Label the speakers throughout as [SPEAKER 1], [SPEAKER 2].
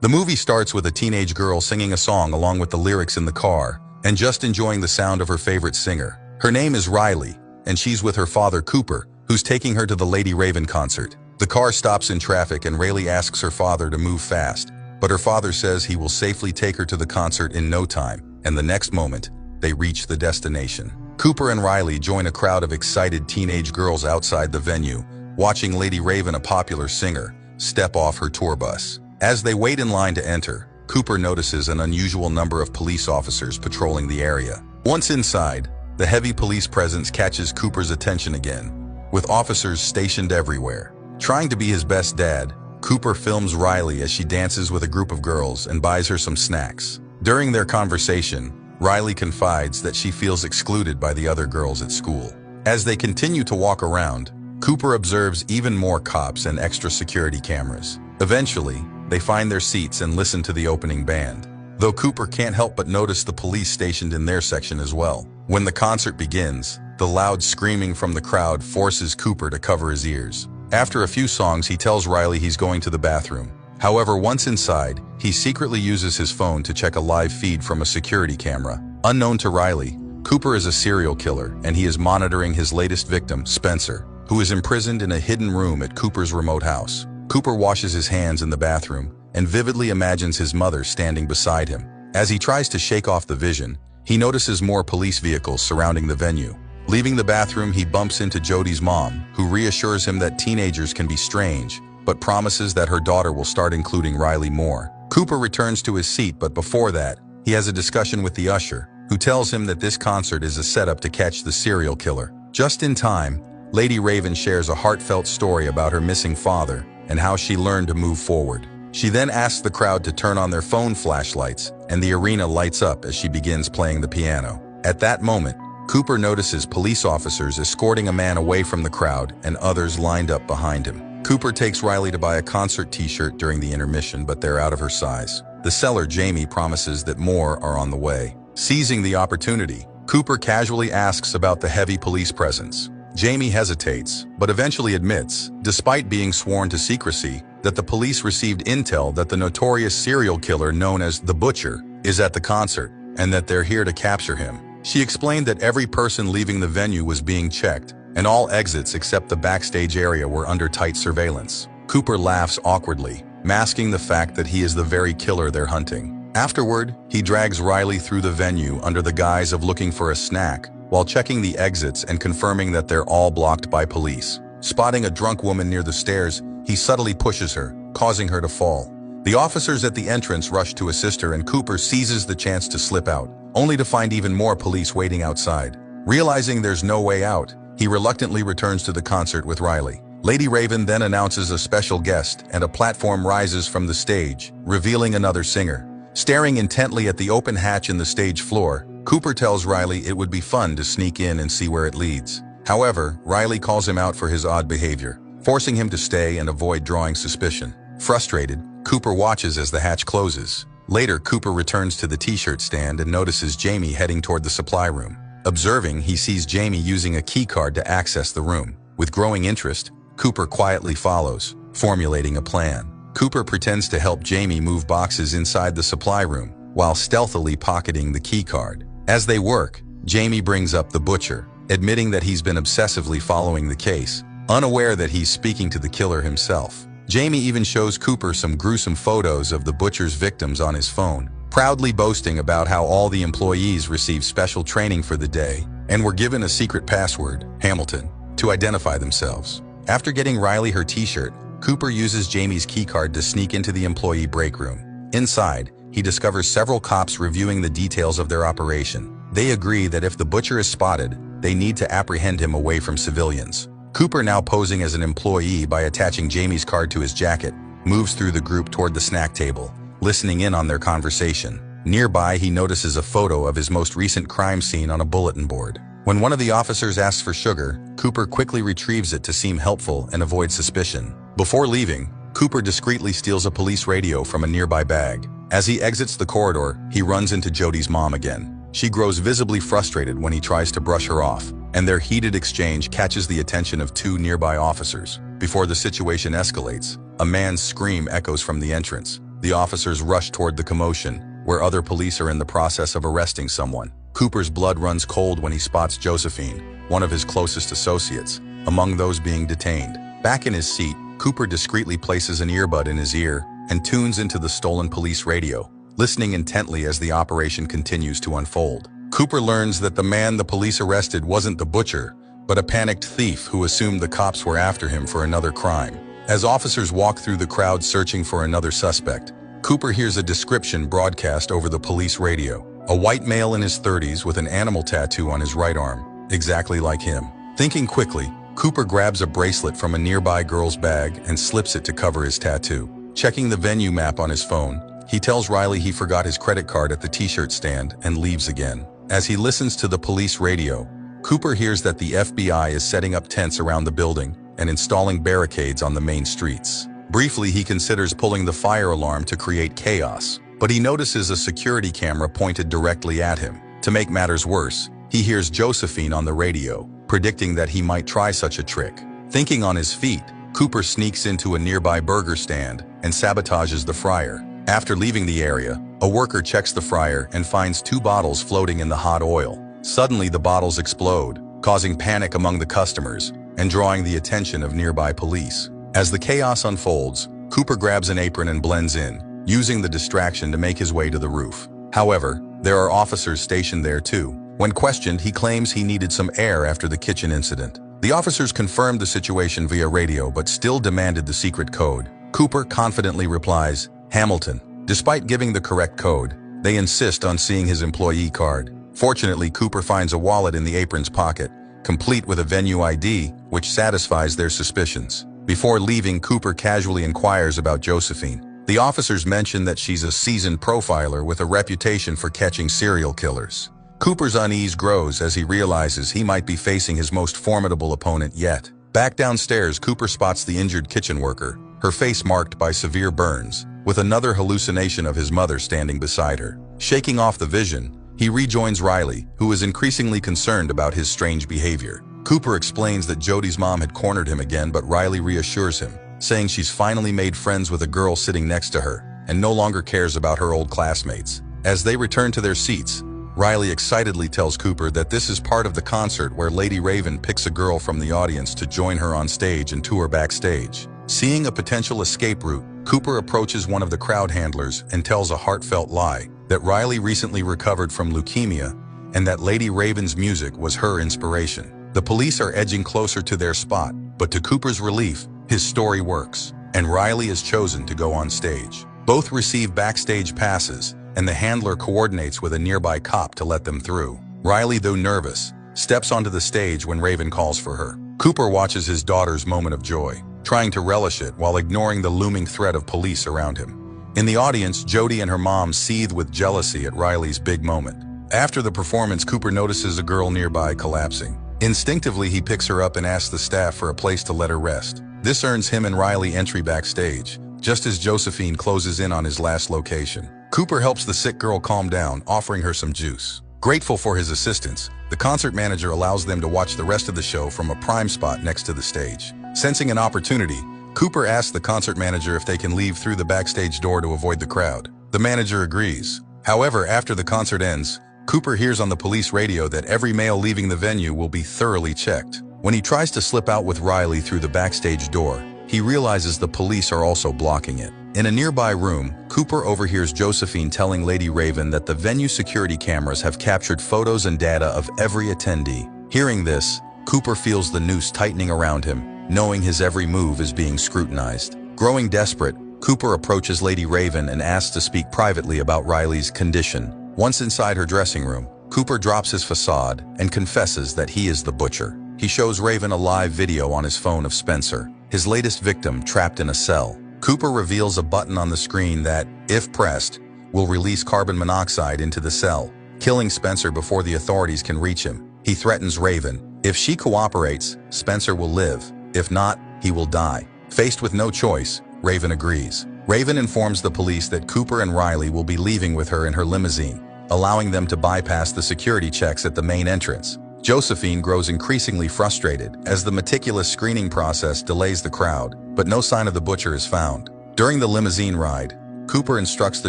[SPEAKER 1] The movie starts with a teenage girl singing a song along with the lyrics in the car, and just enjoying the sound of her favorite singer. Her name is Riley, and she's with her father Cooper, who's taking her to the Lady Raven concert. The car stops in traffic and Riley asks her father to move fast, but her father says he will safely take her to the concert in no time, and the next moment, they reach the destination. Cooper and Riley join a crowd of excited teenage girls outside the venue, watching Lady Raven, a popular singer, step off her tour bus. As they wait in line to enter, Cooper notices an unusual number of police officers patrolling the area. Once inside, the heavy police presence catches Cooper's attention again, with officers stationed everywhere. Trying to be his best dad, Cooper films Riley as she dances with a group of girls and buys her some snacks. During their conversation, Riley confides that she feels excluded by the other girls at school. As they continue to walk around, Cooper observes even more cops and extra security cameras. Eventually, they find their seats and listen to the opening band, though Cooper can't help but notice the police stationed in their section as well. When the concert begins, the loud screaming from the crowd forces Cooper to cover his ears. After a few songs, he tells Riley he's going to the bathroom. However, once inside, he secretly uses his phone to check a live feed from a security camera. Unknown to Riley, Cooper is a serial killer, and he is monitoring his latest victim, Spencer, who is imprisoned in a hidden room at Cooper's remote house. Cooper washes his hands in the bathroom and vividly imagines his mother standing beside him. As he tries to shake off the vision, he notices more police vehicles surrounding the venue. Leaving the bathroom, he bumps into Jody's mom, who reassures him that teenagers can be strange, but promises that her daughter will start including Riley more. Cooper returns to his seat, but before that, he has a discussion with the usher, who tells him that this concert is a setup to catch the serial killer. Just in time, Lady Raven shares a heartfelt story about her missing father and how she learned to move forward. She then asks the crowd to turn on their phone flashlights, and the arena lights up as she begins playing the piano. At that moment, Cooper notices police officers escorting a man away from the crowd and others lined up behind him. Cooper takes Riley to buy a concert t-shirt during the intermission, but they're out of her size. The seller, Jamie, promises that more are on the way. Seizing the opportunity, Cooper casually asks about the heavy police presence. Jamie hesitates, but eventually admits, despite being sworn to secrecy, that the police received intel that the notorious serial killer known as the Butcher is at the concert, and that they're here to capture him. She explained that every person leaving the venue was being checked, and all exits except the backstage area were under tight surveillance. Cooper laughs awkwardly, masking the fact that he is the very killer they're hunting. Afterward, he drags Riley through the venue under the guise of looking for a snack, while checking the exits and confirming that they're all blocked by police. Spotting a drunk woman near the stairs, he subtly pushes her, causing her to fall. The officers at the entrance rush to assist her, and Cooper seizes the chance to slip out, only to find even more police waiting outside. Realizing there's no way out, he reluctantly returns to the concert with Riley. Lady Raven then announces a special guest, and a platform rises from the stage, revealing another singer. Staring intently at the open hatch in the stage floor, Cooper tells Riley it would be fun to sneak in and see where it leads. However, Riley calls him out for his odd behavior, forcing him to stay and avoid drawing suspicion. Frustrated, Cooper watches as the hatch closes. Later, Cooper returns to the t-shirt stand and notices Jamie heading toward the supply room. Observing, he sees Jamie using a keycard to access the room. With growing interest, Cooper quietly follows, formulating a plan. Cooper pretends to help Jamie move boxes inside the supply room, while stealthily pocketing the keycard. As they work, Jamie brings up the Butcher, admitting that he's been obsessively following the case, unaware that he's speaking to the killer himself. Jamie even shows Cooper some gruesome photos of the Butcher's victims on his phone, proudly boasting about how all the employees received special training for the day and were given a secret password, Hamilton, to identify themselves. After getting Riley her t-shirt, Cooper uses Jamie's keycard to sneak into the employee break room. Inside, he discovers several cops reviewing the details of their operation. They agree that if the Butcher is spotted, they need to apprehend him away from civilians. Cooper, now posing as an employee by attaching Jamie's card to his jacket, moves through the group toward the snack table, listening in on their conversation. Nearby, he notices a photo of his most recent crime scene on a bulletin board. When one of the officers asks for sugar, Cooper quickly retrieves it to seem helpful and avoid suspicion. Before leaving, Cooper discreetly steals a police radio from a nearby bag. As he exits the corridor, he runs into Jody's mom again. She grows visibly frustrated when he tries to brush her off, and their heated exchange catches the attention of two nearby officers. Before the situation escalates, a man's scream echoes from the entrance. The officers rush toward the commotion, where other police are in the process of arresting someone. Cooper's blood runs cold when he spots Josephine, one of his closest associates, among those being detained. Back in his seat, Cooper discreetly places an earbud in his ear and tunes into the stolen police radio, listening intently as the operation continues to unfold. Cooper learns that the man the police arrested wasn't the butcher, but a panicked thief who assumed the cops were after him for another crime. As officers walk through the crowd searching for another suspect, Cooper hears a description broadcast over the police radio. A white male in his 30s with an animal tattoo on his right arm, exactly like him. Thinking quickly, Cooper grabs a bracelet from a nearby girl's bag and slips it to cover his tattoo. Checking the venue map on his phone, he tells Riley he forgot his credit card at the t-shirt stand and leaves again. As he listens to the police radio, Cooper hears that the FBI is setting up tents around the building and installing barricades on the main streets. Briefly, he considers pulling the fire alarm to create chaos, but he notices a security camera pointed directly at him. To make matters worse, he hears Josephine on the radio, predicting that he might try such a trick. Thinking on his feet, Cooper sneaks into a nearby burger stand and sabotages the fryer. After leaving the area, a worker checks the fryer and finds 2 bottles floating in the hot oil. Suddenly, the bottles explode, causing panic among the customers and drawing the attention of nearby police. As the chaos unfolds, Cooper grabs an apron and blends in, using the distraction to make his way to the roof. However, there are officers stationed there too. When questioned, he claims he needed some air after the kitchen incident. The officers confirmed the situation via radio but still demanded the secret code. Cooper confidently replies, "Hamilton." Despite giving the correct code, they insist on seeing his employee card. Fortunately, Cooper finds a wallet in the apron's pocket, complete with a venue ID, which satisfies their suspicions. Before leaving, Cooper casually inquires about Josephine. The officers mention that she's a seasoned profiler with a reputation for catching serial killers. Cooper's unease grows as he realizes he might be facing his most formidable opponent yet. Back downstairs, Cooper spots the injured kitchen worker, her face marked by severe burns, with another hallucination of his mother standing beside her. Shaking off the vision, he rejoins Riley, who is increasingly concerned about his strange behavior. Cooper explains that Jody's mom had cornered him again, but Riley reassures him, saying she's finally made friends with a girl sitting next to her and no longer cares about her old classmates. As they return to their seats, Riley excitedly tells Cooper that this is part of the concert where Lady Raven picks a girl from the audience to join her on stage and tour backstage. Seeing a potential escape route, Cooper approaches one of the crowd handlers and tells a heartfelt lie that Riley recently recovered from leukemia and that Lady Raven's music was her inspiration. The police are edging closer to their spot, but to Cooper's relief, his story works, and Riley is chosen to go on stage. Both receive backstage passes, and the handler coordinates with a nearby cop to let them through. Riley, though nervous, steps onto the stage when Raven calls for her. Cooper watches his daughter's moment of joy, trying to relish it while ignoring the looming threat of police around him. In the audience, Jody and her mom seethe with jealousy at Riley's big moment. After the performance, Cooper notices a girl nearby collapsing. Instinctively, he picks her up and asks the staff for a place to let her rest. This earns him and Riley entry backstage, just as Josephine closes in on his last location. Cooper helps the sick girl calm down, offering her some juice. Grateful for his assistance, the concert manager allows them to watch the rest of the show from a prime spot next to the stage. Sensing an opportunity, Cooper asks the concert manager if they can leave through the backstage door to avoid the crowd. The manager agrees. However, after the concert ends, Cooper hears on the police radio that every male leaving the venue will be thoroughly checked. When he tries to slip out with Riley through the backstage door, he realizes the police are also blocking it. In a nearby room, Cooper overhears Josephine telling Lady Raven that the venue security cameras have captured photos and data of every attendee. Hearing this, Cooper feels the noose tightening around him, knowing his every move is being scrutinized. Growing desperate, Cooper approaches Lady Raven and asks to speak privately about Riley's condition. Once inside her dressing room, Cooper drops his facade and confesses that he is the butcher. He shows Raven a live video on his phone of Spencer, his latest victim trapped in a cell. Cooper reveals a button on the screen that, if pressed, will release carbon monoxide into the cell, killing Spencer before the authorities can reach him. He threatens Raven. If she cooperates, Spencer will live. If not, he will die. Faced with no choice, Raven agrees. Raven informs the police that Cooper and Riley will be leaving with her in her limousine, allowing them to bypass the security checks at the main entrance. Josephine grows increasingly frustrated as the meticulous screening process delays the crowd, but no sign of the butcher is found. During the limousine ride, Cooper instructs the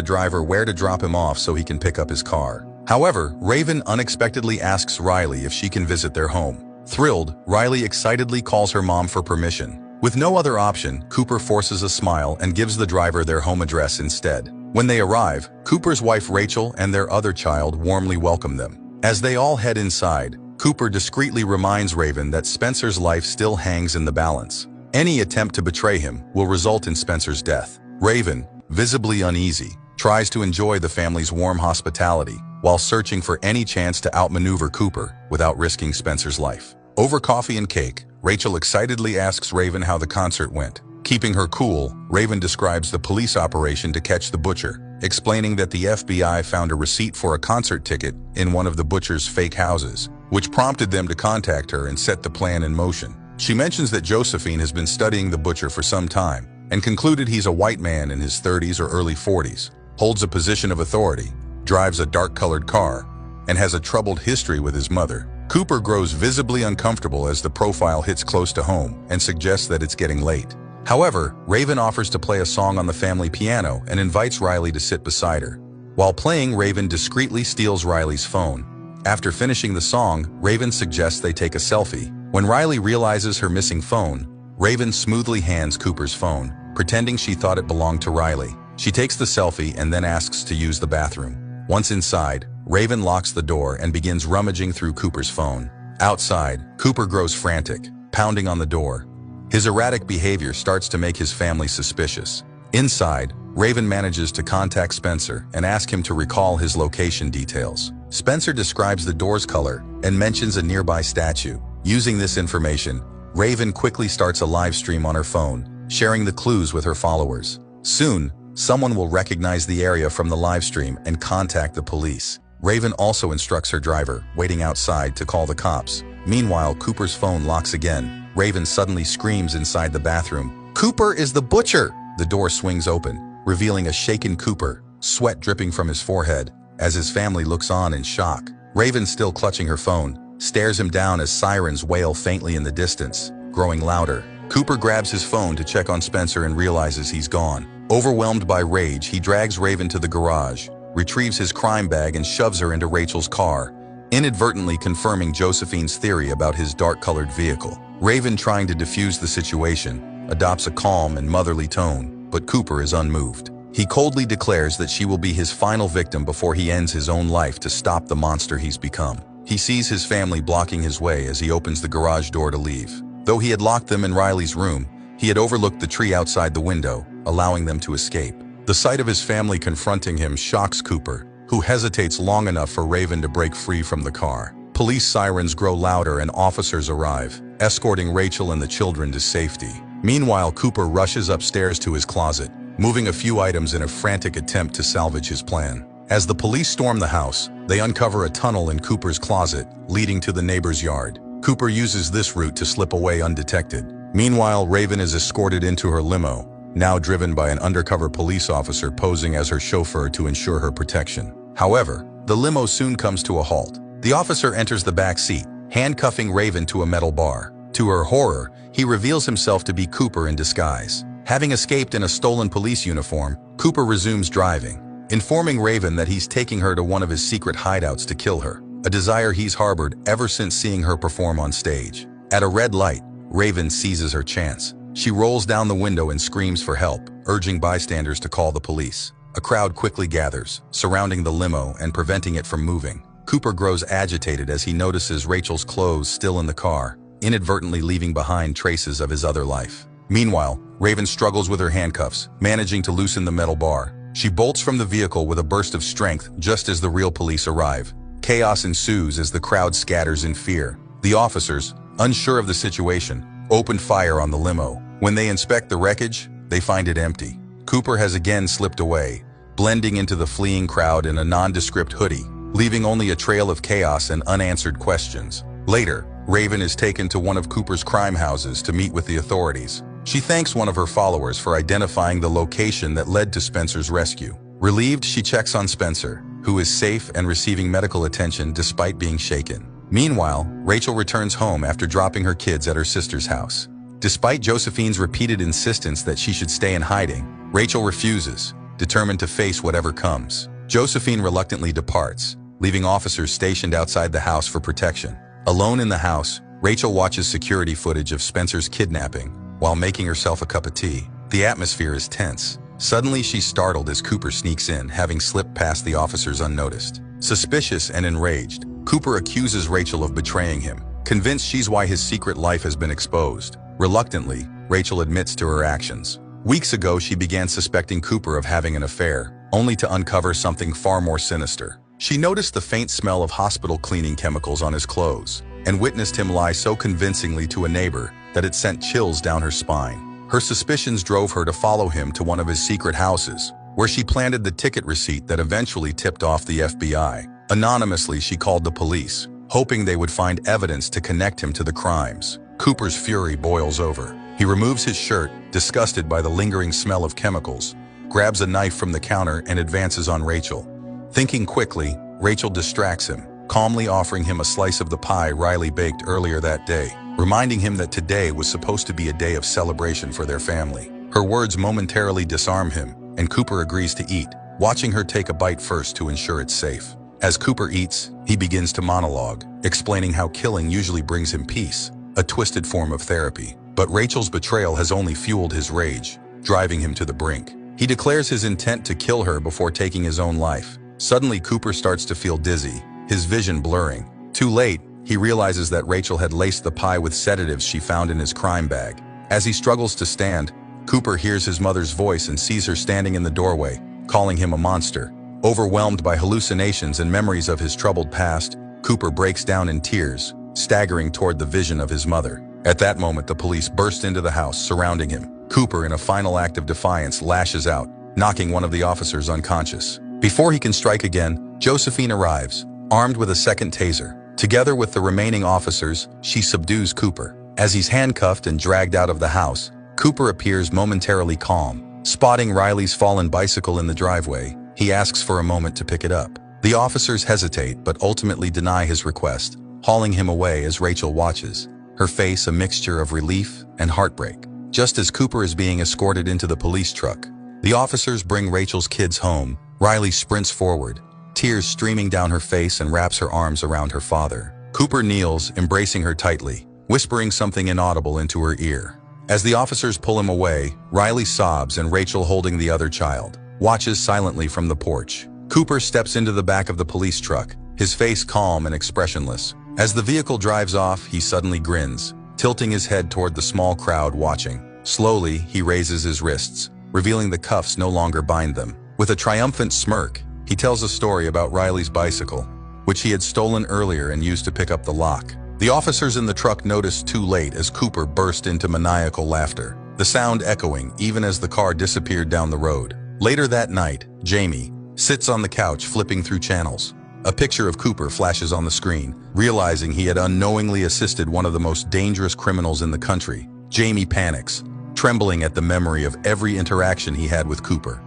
[SPEAKER 1] driver where to drop him off so he can pick up his car. However, Raven unexpectedly asks Riley if she can visit their home. Thrilled, Riley excitedly calls her mom for permission. With no other option, Cooper forces a smile and gives the driver their home address instead. When they arrive, Cooper's wife Rachel and their other child warmly welcome them. As they all head inside, Cooper discreetly reminds Raven that Spencer's life still hangs in the balance. Any attempt to betray him will result in Spencer's death. Raven, visibly uneasy, tries to enjoy the family's warm hospitality while searching for any chance to outmaneuver Cooper without risking Spencer's life. Over coffee and cake, Rachel excitedly asks Raven how the concert went. Keeping her cool, Raven describes the police operation to catch the butcher, explaining that the FBI found a receipt for a concert ticket in one of the butcher's fake houses, which prompted them to contact her and set the plan in motion. She mentions that Josephine has been studying the butcher for some time and concluded he's a white man in his 30s or early 40s, holds a position of authority, drives a dark-colored car, and has a troubled history with his mother. Cooper grows visibly uncomfortable as the profile hits close to home and suggests that it's getting late. However, Raven offers to play a song on the family piano and invites Riley to sit beside her. While playing, Raven discreetly steals Riley's phone. After finishing the song, Raven suggests they take a selfie. When Riley realizes her missing phone, Raven smoothly hands Cooper's phone, pretending she thought it belonged to Riley. She takes the selfie and then asks to use the bathroom. Once inside, Raven locks the door and begins rummaging through Cooper's phone. Outside, Cooper grows frantic, pounding on the door. His erratic behavior starts to make his family suspicious. Inside, Raven manages to contact Spencer and ask him to recall his location details. Spencer describes the door's color and mentions a nearby statue. Using this information, Raven quickly starts a live stream on her phone, sharing the clues with her followers. Soon, someone will recognize the area from the live stream and contact the police. Raven also instructs her driver, waiting outside, to call the cops. Meanwhile, Cooper's phone locks again. Raven suddenly screams inside the bathroom, "Cooper is the butcher!" The door swings open, revealing a shaken Cooper, sweat dripping from his forehead, as his family looks on in shock. Raven, still clutching her phone, stares him down as sirens wail faintly in the distance, growing louder. Cooper grabs his phone to check on Spencer and realizes he's gone. Overwhelmed by rage, he drags Raven to the garage, retrieves his crime bag and shoves her into Rachel's car, inadvertently confirming Josephine's theory about his dark-colored vehicle. Raven, trying to defuse the situation, adopts a calm and motherly tone, but Cooper is unmoved. He coldly declares that she will be his final victim before he ends his own life to stop the monster he's become. He sees his family blocking his way as he opens the garage door to leave. Though he had locked them in Riley's room, he had overlooked the tree outside the window, allowing them to escape. The sight of his family confronting him shocks Cooper, who hesitates long enough for Raven to break free from the car. Police sirens grow louder and officers arrive, escorting Rachel and the children to safety. Meanwhile, Cooper rushes upstairs to his closet, moving a few items in a frantic attempt to salvage his plan. As the police storm the house, they uncover a tunnel in Cooper's closet, leading to the neighbor's yard. Cooper uses this route to slip away undetected. Meanwhile, Raven is escorted into her limo, now driven by an undercover police officer posing as her chauffeur to ensure her protection. However, the limo soon comes to a halt. The officer enters the back seat, handcuffing Raven to a metal bar. To her horror, he reveals himself to be Cooper in disguise. Having escaped in a stolen police uniform, Cooper resumes driving, informing Raven that he's taking her to one of his secret hideouts to kill her, a desire he's harbored ever since seeing her perform on stage. At a red light, Raven seizes her chance. She rolls down the window and screams for help, urging bystanders to call the police. A crowd quickly gathers, surrounding the limo and preventing it from moving. Cooper grows agitated as he notices Rachel's clothes still in the car, inadvertently leaving behind traces of his other life. Meanwhile, Raven struggles with her handcuffs, managing to loosen the metal bar. She bolts from the vehicle with a burst of strength just as the real police arrive. Chaos ensues as the crowd scatters in fear. The officers, unsure of the situation, open fire on the limo. When they inspect the wreckage, they find it empty. Cooper has again slipped away, blending into the fleeing crowd in a nondescript hoodie, leaving only a trail of chaos and unanswered questions. Later, Raven is taken to one of Cooper's crime houses to meet with the authorities. She thanks one of her followers for identifying the location that led to Spencer's rescue. Relieved, she checks on Spencer, who is safe and receiving medical attention despite being shaken. Meanwhile, Rachel returns home after dropping her kids at her sister's house. Despite Josephine's repeated insistence that she should stay in hiding, Rachel refuses, determined to face whatever comes. Josephine reluctantly departs, leaving officers stationed outside the house for protection. Alone in the house, Rachel watches security footage of Spencer's kidnapping while making herself a cup of tea. The atmosphere is tense. Suddenly, she's startled as Cooper sneaks in, having slipped past the officers unnoticed. Suspicious and enraged, Cooper accuses Rachel of betraying him, convinced she's why his secret life has been exposed. Reluctantly, Rachel admits to her actions. Weeks ago, she began suspecting Cooper of having an affair, only to uncover something far more sinister. She noticed the faint smell of hospital cleaning chemicals on his clothes, and witnessed him lie so convincingly to a neighbor that it sent chills down her spine. Her suspicions drove her to follow him to one of his secret houses, where she planted the ticket receipt that eventually tipped off the FBI. Anonymously, she called the police, hoping they would find evidence to connect him to the crimes. Cooper's fury boils over. He removes his shirt, disgusted by the lingering smell of chemicals, grabs a knife from the counter and advances on Rachel. Thinking quickly, Rachel distracts him, calmly offering him a slice of the pie Riley baked earlier that day, reminding him that today was supposed to be a day of celebration for their family. Her words momentarily disarm him, and Cooper agrees to eat, watching her take a bite first to ensure it's safe. As Cooper eats, he begins to monologue, explaining how killing usually brings him peace, a twisted form of therapy. But Rachel's betrayal has only fueled his rage, driving him to the brink. He declares his intent to kill her before taking his own life. Suddenly, Cooper starts to feel dizzy, his vision blurring. Too late, he realizes that Rachel had laced the pie with sedatives she found in his crime bag. As he struggles to stand, Cooper hears his mother's voice and sees her standing in the doorway, calling him a monster. Overwhelmed by hallucinations and memories of his troubled past, Cooper breaks down in tears, staggering toward the vision of his mother. At that moment, the police burst into the house, surrounding him. Cooper, in a final act of defiance, lashes out, knocking one of the officers unconscious. Before he can strike again, Josephine arrives, armed with a second taser. Together with the remaining officers, she subdues Cooper. As he's handcuffed and dragged out of the house, Cooper appears momentarily calm. Spotting Riley's fallen bicycle in the driveway, he asks for a moment to pick it up. The officers hesitate but ultimately deny his request, hauling him away as Rachel watches, her face a mixture of relief and heartbreak. Just as Cooper is being escorted into the police truck, the officers bring Rachel's kids home. Riley sprints forward, tears streaming down her face, and wraps her arms around her father. Cooper kneels, embracing her tightly, whispering something inaudible into her ear. As the officers pull him away, Riley sobs, and Rachel, holding the other child, watches silently from the porch. Cooper steps into the back of the police truck, his face calm and expressionless. As the vehicle drives off, he suddenly grins, tilting his head toward the small crowd watching. Slowly, he raises his wrists, revealing the cuffs no longer bind them. With a triumphant smirk, he tells a story about Riley's bicycle, which he had stolen earlier and used to pick up the lock. The officers in the truck noticed too late as Cooper burst into maniacal laughter, the sound echoing even as the car disappeared down the road. Later that night, Jamie sits on the couch flipping through channels. A picture of Cooper flashes on the screen. Realizing he had unknowingly assisted one of the most dangerous criminals in the country, Jamie panics, trembling at the memory of every interaction he had with Cooper.